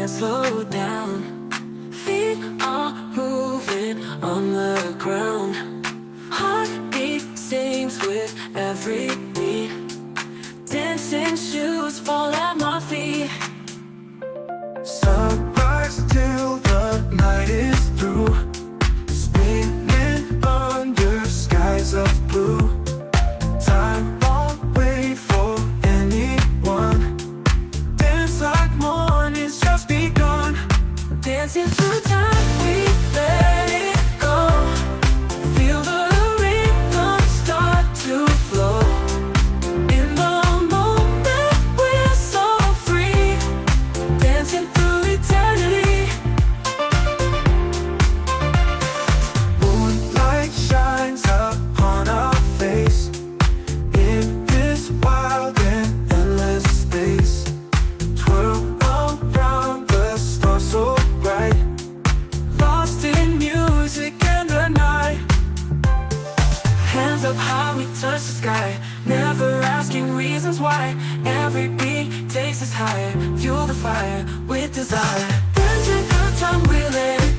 can't slow down. Feet are moving on the ground. Heartbeat sings with every beat. Dancing shoes fall at my feet. Sunrise till the night is through, spinning under skies of blue. Time won't wait for anyone. Dance like morning's just begun. Dancing through time, we let it go. Feel the rhythm start to flow. In the moment we're so free, dancing through eternity. Moonlight shines upon our face in this wild and endless space. Twirl around the stars so bright, lost in music and the night. Hands up high, we touch the sky, never asking reasons why. Every beat takes us higher, fuel the fire with desire. Dancing through time, we let it